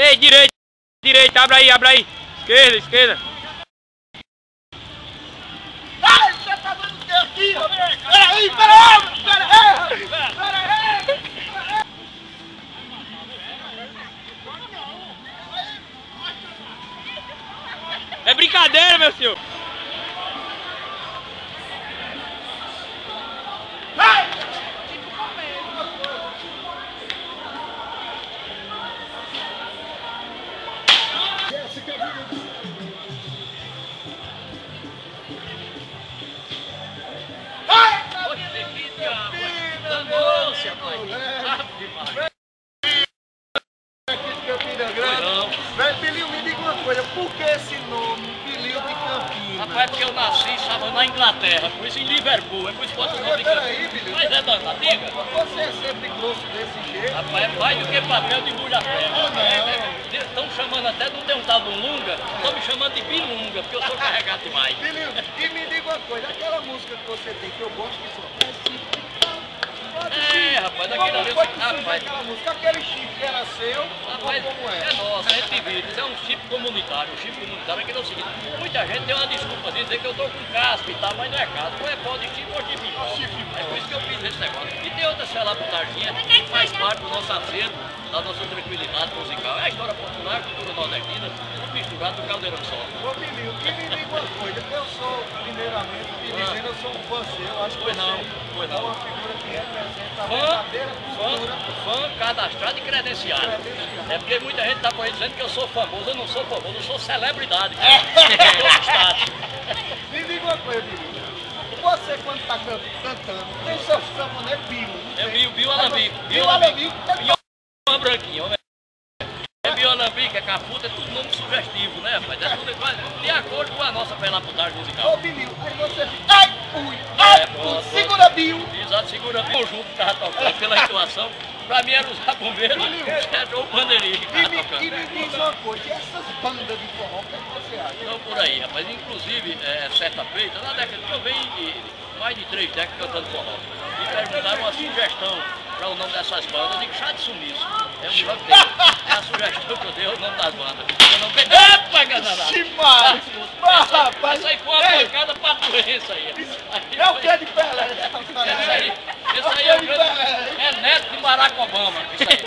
Ei, direita, direita, abre aí. Esquerda, esquerda. Ai, você tá dando o que aqui, Roberto? Peraí! É brincadeira, meu senhor. Bilil, me diga uma coisa, por que esse nome, Bilil de Campinas? Rapaz, porque eu nasci, estava na Inglaterra, por isso em Liverpool, é por isso que eu nome de Peraí, Bilil. Mas é dona, diga. Você é sempre grosso desse jeito? Rapaz, é mais do que papel de mulher-pé. Estão chamando até, não tem um tal do Lunga, estão me chamando de Bilunga, porque eu sou carregado demais. Bilil, e me diga uma coisa, aquela música que você tem, que eu gosto que só rapaz, daquele ali, rapaz, aquela música, aquele chifre era seu, rapaz, como é nosso, a gente divide, isso é um chip comunitário. O chip comunitário é que é o seguinte, muita gente tem uma desculpa de dizer que eu tô com casco e tal, mas não é casco, ou é pó de chip ou chip em pó. É por isso que eu fiz esse negócio. E tem outra celebridadinha que faz parte do nosso acervo, da nossa tranquilidade musical. É a história popular, a cultura nordestina, tudo misturado no caldeirão só. Ô Bilil, e me diga uma coisa, eu sou, primeiramente, dizendo, eu sou um fã seu, acho que Pois não, é uma figura que representa a verdadeira cultura. Fã cadastrado e credenciado. É porque muita gente está por aí dizendo que eu sou famoso. Eu não sou famoso, eu sou celebridade. Me diga uma coisa, Bilil. Você quando está cantando, tem seu samba, né, Bio? É Bio Alambique. Bio Alambique. Uma branquinha. É Bio Alambique, é Caputa, é tudo nome sugestivo, né, rapaz? É tudo de acordo com a nossa pelaputagem musical. Ô, Bilil, aí você fica, ai, ui, segura Bio. Exato, segura Bio. O conjunto que estava tocando pela situação. Pra mim era os rabumeiros, ou o bandeirinho que estava tocando. E me diz uma coisa, e essas bandas de forró, o que você acha? Estão por aí, rapaz. Inclusive, certa feita, na década que eu venho de mais de 3 décadas cantando forró. Me perguntaram uma sugestão para o nome dessas bandas. Eu digo, chá de sumiço. É a sugestão que eu dei, é o nome das bandas. Eu não peguei. Epa, Demais! Isso aí foi uma pancada pra doença aí. É o que é de Pelé? Esse aí é neto de Barack Obama. Isso aí.